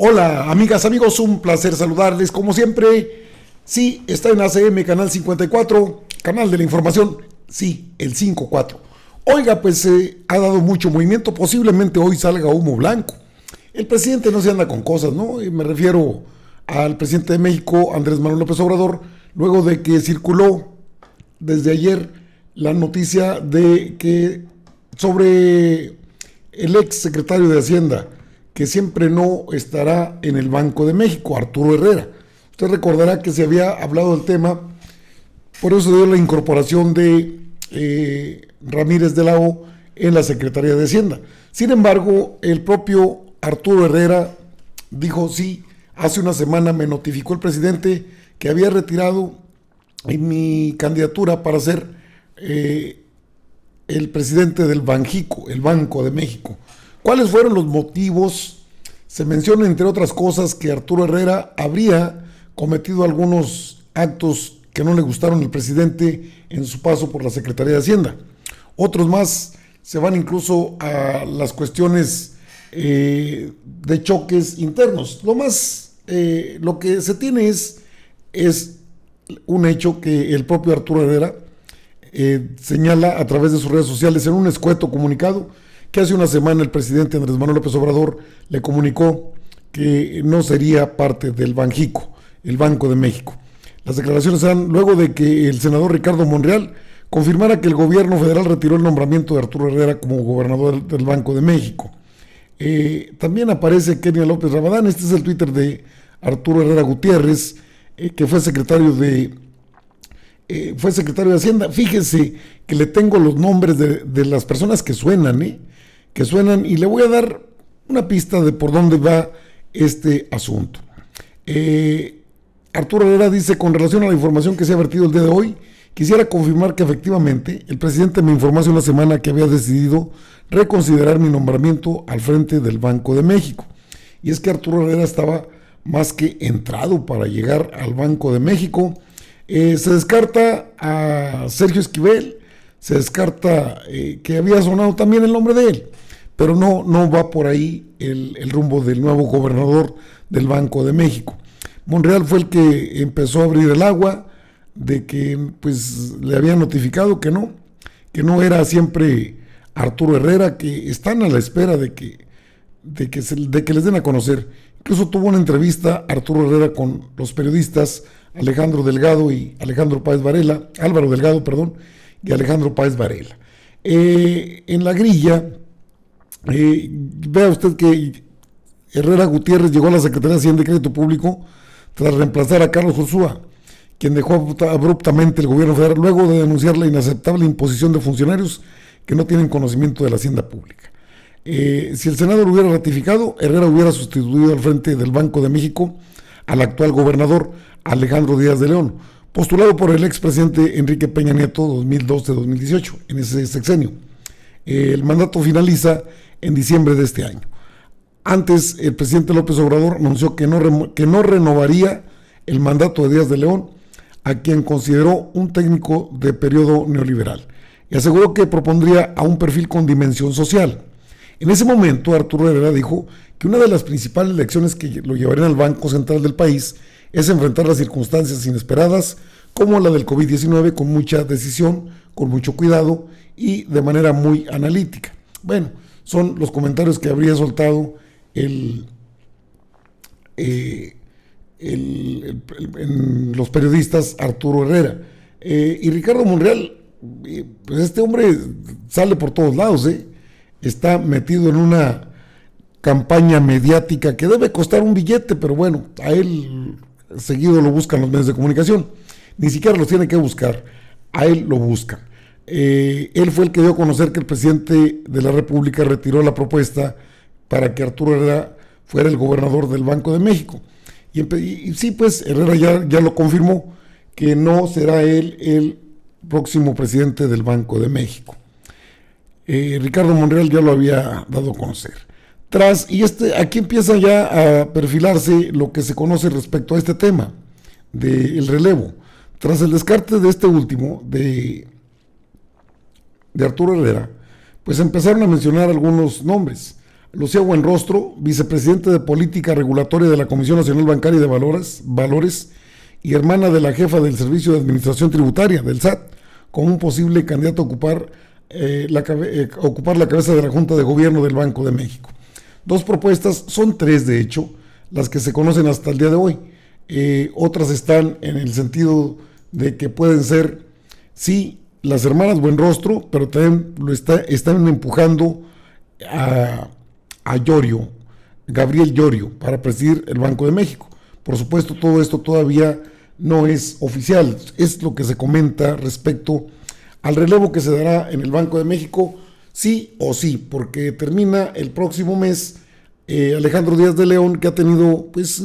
Hola, amigas, amigos, un placer saludarles como siempre. Sí, está en ACM Canal 54, canal de la información, sí, el 54. Oiga, pues ha dado mucho movimiento, posiblemente hoy salga humo blanco. El presidente no se anda con cosas, ¿no? Y me refiero al presidente de México, Andrés Manuel López Obrador, luego de que circuló desde ayer la noticia de que sobre el ex secretario de Hacienda, que siempre no estará en el Banco de México, Arturo Herrera. Usted recordará que se había hablado del tema, por eso dio la incorporación de Ramírez de la O en la Secretaría de Hacienda. Sin embargo, el propio Arturo Herrera dijo sí, hace una semana me notificó el presidente que había retirado mi candidatura para ser el presidente del Banjico, el Banco de México. ¿Cuáles fueron los motivos? Se menciona, entre otras cosas, que Arturo Herrera habría cometido algunos actos que no le gustaron al presidente en su paso por la Secretaría de Hacienda. Otros más se van incluso a las cuestiones de choques internos. Lo que se tiene es un hecho que el propio Arturo Herrera señala a través de sus redes sociales en un escueto comunicado que hace una semana el presidente Andrés Manuel López Obrador le comunicó que no sería parte del Banjico, el Banco de México. Las declaraciones se dan luego de que el senador Ricardo Monreal confirmara que el gobierno federal retiró el nombramiento de Arturo Herrera como gobernador del Banco de México. También aparece Kenia López Rabadán. Este es el Twitter de Arturo Herrera Gutiérrez, que fue secretario de Hacienda. Fíjese que le tengo los nombres de las personas que suenan, y le voy a dar una pista de por dónde va este asunto. Arturo Herrera dice: con relación a la información que se ha vertido el día de hoy, quisiera confirmar que efectivamente el presidente me informó hace una semana que había decidido reconsiderar mi nombramiento al frente del Banco de México. Y es que Arturo Herrera estaba más que entrado para llegar al Banco de México. Se descarta a Sergio Esquivel, se descarta que había sonado también el nombre de él, pero no va por ahí el rumbo del nuevo gobernador del Banco de México. Monreal fue el que empezó a abrir el agua de que pues le habían notificado que no era siempre Arturo Herrera, que están a la espera de que les den a conocer. Incluso tuvo una entrevista Arturo Herrera con los periodistas Álvaro Delgado y Alejandro Páez Varela. En la grilla, vea usted que Herrera Gutiérrez llegó a la Secretaría de Hacienda y Crédito Público tras reemplazar a Carlos Ursúa, quien dejó abruptamente el gobierno federal luego de denunciar la inaceptable imposición de funcionarios que no tienen conocimiento de la hacienda pública. Si el Senado lo hubiera ratificado, Herrera hubiera sustituido al frente del Banco de México al actual gobernador Alejandro Díaz de León, postulado por el expresidente Enrique Peña Nieto 2012-2018, en ese sexenio. El mandato finaliza en diciembre de este año. Antes, el presidente López Obrador anunció que no renovaría el mandato de Díaz de León, a quien consideró un técnico de periodo neoliberal, y aseguró que propondría a un perfil con dimensión social. En ese momento, Arturo Herrera dijo que una de las principales lecciones que lo llevarían al Banco Central del país es enfrentar las circunstancias inesperadas, como la del COVID-19, con mucha decisión, con mucho cuidado y de manera muy analítica. Bueno, son los comentarios que habría soltado los periodistas Arturo Herrera. Y Ricardo Monreal, pues este hombre sale por todos lados, está metido en una campaña mediática que debe costar un billete, pero bueno, a él seguido lo buscan los medios de comunicación. Ni siquiera los tiene que buscar, a él lo buscan. Él fue el que dio a conocer que el presidente de la República retiró la propuesta para que Arturo Herrera fuera el gobernador del Banco de México. Y sí, pues Herrera ya lo confirmó, que no será él el próximo presidente del Banco de México. Ricardo Monreal ya lo había dado a conocer. Aquí empieza ya a perfilarse lo que se conoce respecto a este tema del relevo. Tras el descarte de este último, de Arturo Herrera, pues empezaron a mencionar algunos nombres. Lucía Buenrostro, vicepresidente de Política Regulatoria de la Comisión Nacional Bancaria y de Valores y hermana de la jefa del Servicio de Administración Tributaria, del SAT, como un posible candidato a ocupar la cabeza de la Junta de Gobierno del Banco de México. Dos propuestas, son tres de hecho, las que se conocen hasta el día de hoy. Otras están en el sentido de que pueden ser, sí, las hermanas Buenrostro, pero también están empujando a Llorio, Gabriel Llorio, para presidir el Banco de México. Por supuesto, todo esto todavía no es oficial, es lo que se comenta respecto al relevo que se dará en el Banco de México, sí o sí, porque termina el próximo mes Alejandro Díaz de León, que ha tenido, pues,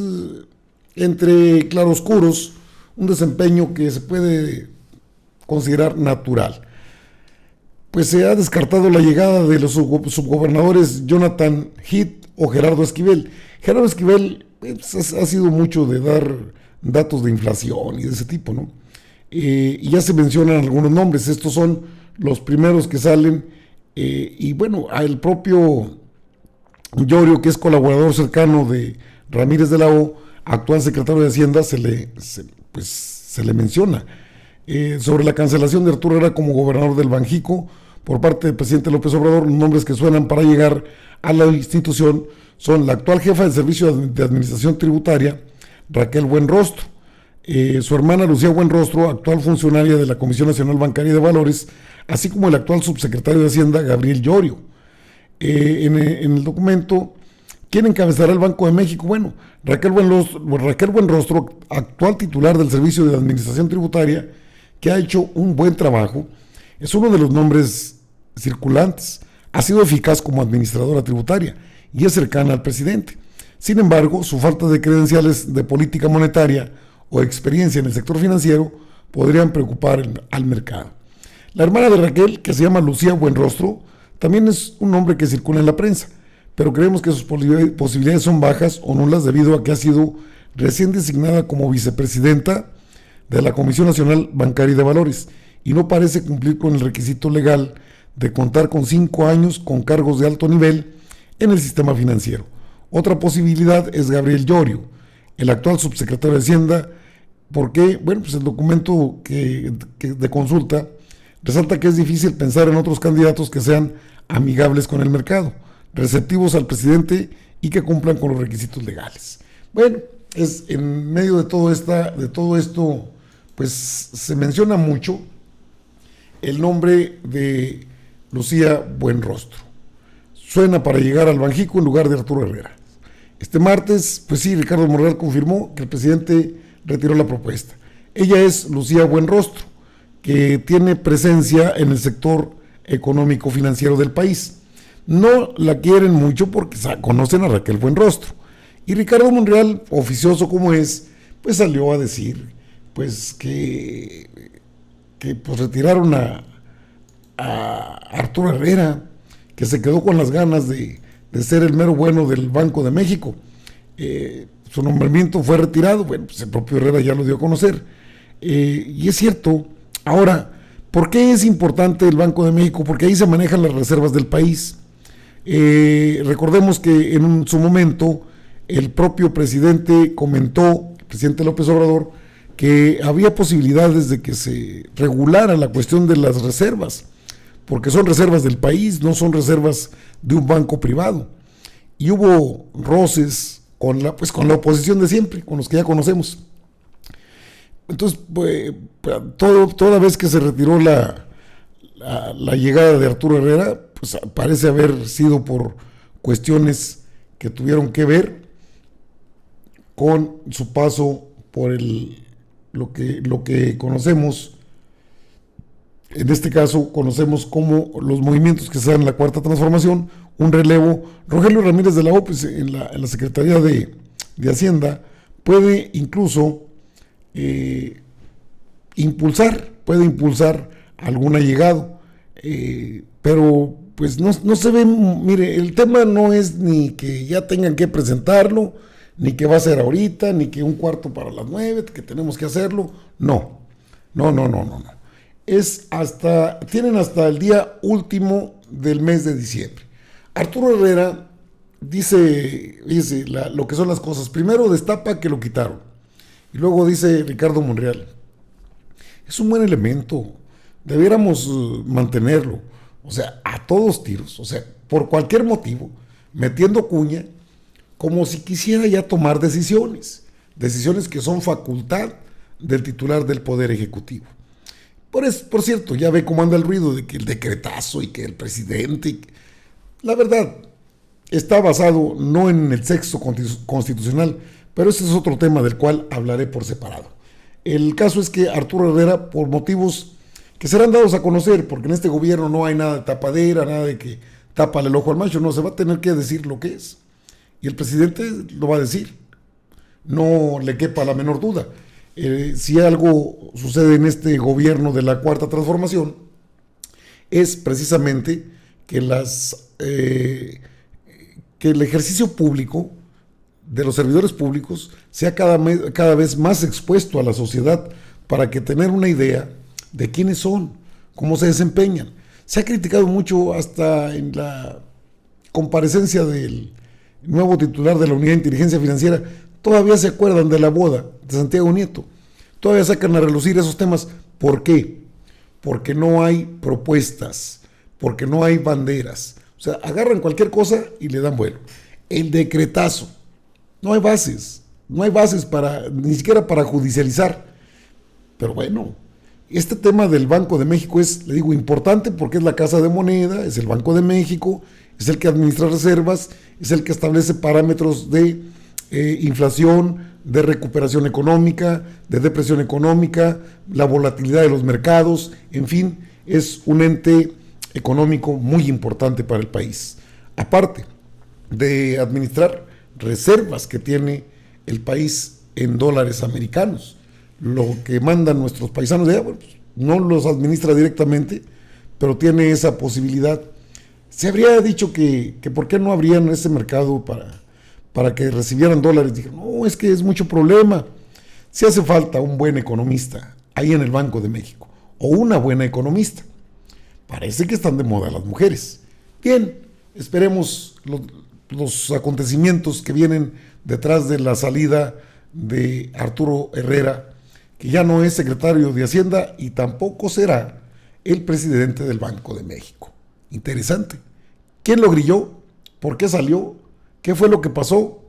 entre claroscuros, un desempeño que se puede considerar natural. Pues se ha descartado la llegada de los subgobernadores Jonathan Heath o Gerardo Esquivel. Gerardo Esquivel pues, ha sido mucho de dar datos de inflación y de ese tipo, ¿no? Y ya se mencionan algunos nombres, estos son los primeros que salen, y bueno, al propio Llorio, que es colaborador cercano de Ramírez de la O, actual secretario de Hacienda, se le menciona. Sobre la cancelación de Arturo Herrera como gobernador del Banjico por parte del presidente López Obrador, los nombres que suenan para llegar a la institución son la actual jefa del Servicio de Administración Tributaria, Raquel Buenrostro, su hermana Lucía Buenrostro, actual funcionaria de la Comisión Nacional Bancaria y de Valores, así como el actual subsecretario de Hacienda, Gabriel Llorio. En el documento, ¿quién encabezará el Banco de México? Bueno, Raquel Buenrostro, actual titular del Servicio de Administración Tributaria, que ha hecho un buen trabajo, es uno de los nombres circulantes, ha sido eficaz como administradora tributaria y es cercana al presidente. Sin embargo, su falta de credenciales de política monetaria o experiencia en el sector financiero podrían preocupar al mercado. La hermana de Raquel, que se llama Lucía Buenrostro, también es un nombre que circula en la prensa, pero creemos que sus posibilidades son bajas o nulas debido a que ha sido recién designada como vicepresidenta de la Comisión Nacional Bancaria y de Valores y no parece cumplir con el requisito legal de contar con 5 años con cargos de alto nivel en el sistema financiero. Otra posibilidad es Gabriel Llorio, el actual subsecretario de Hacienda, porque, bueno, pues el documento de consulta resalta que es difícil pensar en otros candidatos que sean amigables con el mercado, receptivos al presidente y que cumplan con los requisitos legales. Bueno, es en medio de todo esto, pues se menciona mucho el nombre de Lucía Buenrostro. Suena para llegar al Banjico en lugar de Arturo Herrera. Este martes, pues sí, Ricardo Monreal confirmó que el presidente retiró la propuesta. Ella es Lucía Buenrostro, que tiene presencia en el sector económico financiero del país. No la quieren mucho porque conocen a Raquel Buenrostro. Y Ricardo Monreal, oficioso como es, pues salió a decir pues que pues retiraron a Arturo Herrera, que se quedó con las ganas de ser el mero bueno del Banco de México. Su nombramiento fue retirado, bueno, pues el propio Herrera ya lo dio a conocer. Y es cierto. Ahora, ¿por qué es importante el Banco de México? Porque ahí se manejan las reservas del país. Recordemos que en su momento el propio presidente comentó, el presidente López Obrador, que había posibilidades de que se regulara la cuestión de las reservas, porque son reservas del país, no son reservas de un banco privado. Y hubo roces con la oposición de siempre, con los que ya conocemos. Entonces, pues, toda vez que se retiró la llegada de Arturo Herrera, pues parece haber sido por cuestiones que tuvieron que ver con su paso por lo que conocemos, en este caso conocemos como los movimientos que se dan en la Cuarta Transformación, un relevo. Rogelio Ramírez de la O, pues, en la Secretaría de Hacienda puede incluso puede impulsar algún allegado, pero pues no se ve. Mire, el tema no es ni que ya tengan que presentarlo, ni que va a ser ahorita, ni que un cuarto para las 9, que tenemos que hacerlo. No. Tienen hasta el día último del mes de diciembre. Arturo Herrera dice lo que son las cosas. Primero destapa que lo quitaron. Y luego dice Ricardo Monreal, es un buen elemento, debiéramos mantenerlo. O sea, a todos tiros, o sea, por cualquier motivo, metiendo cuña, como si quisiera ya tomar decisiones que son facultad del titular del Poder Ejecutivo. Por cierto, ya ve cómo anda el ruido de que el decretazo y que el presidente... La verdad, está basado no en el texto constitucional, pero ese es otro tema del cual hablaré por separado. El caso es que Arturo Herrera, por motivos que serán dados a conocer, porque en este gobierno no hay nada de tapadera, nada de que tápale el ojo al macho, no, se va a tener que decir lo que es. Y el presidente lo va a decir, no le quepa la menor duda. Si algo sucede en este gobierno de la Cuarta Transformación, es precisamente que que el ejercicio público de los servidores públicos sea cada vez más expuesto a la sociedad para que tener una idea de quiénes son, cómo se desempeñan. Se ha criticado mucho hasta en la comparecencia del nuevo titular de la Unidad de Inteligencia Financiera. Todavía se acuerdan de la boda de Santiago Nieto. Todavía sacan a relucir esos temas. ¿Por qué? Porque no hay propuestas, porque no hay banderas. O sea, agarran cualquier cosa y le dan vuelo. El decretazo. No hay bases para, ni siquiera para judicializar. Pero bueno, este tema del Banco de México es, le digo, importante porque es la casa de moneda, es el Banco de México, es el que administra reservas, es el que establece parámetros de inflación, de recuperación económica, de depresión económica, la volatilidad de los mercados, en fin, es un ente económico muy importante para el país. Aparte de administrar reservas que tiene el país en dólares americanos, lo que mandan nuestros paisanos de allá, bueno, pues, no los administra directamente, pero tiene esa posibilidad. Se habría dicho que por qué no abrían ese mercado para que recibieran dólares. Dije, no, es que es mucho problema. Si hace falta un buen economista ahí en el Banco de México, o una buena economista. Parece que están de moda las mujeres. Bien, esperemos los acontecimientos que vienen detrás de la salida de Arturo Herrera, que ya no es secretario de Hacienda y tampoco será el presidente del Banco de México. Interesante. ¿Quién lo grilló? ¿Por qué salió? ¿Qué fue lo que pasó?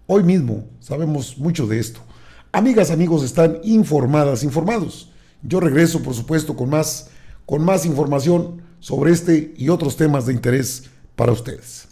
Hoy mismo sabemos mucho de esto. Amigas, amigos, están informados. Yo regreso, por supuesto, con más información sobre este y otros temas de interés para ustedes.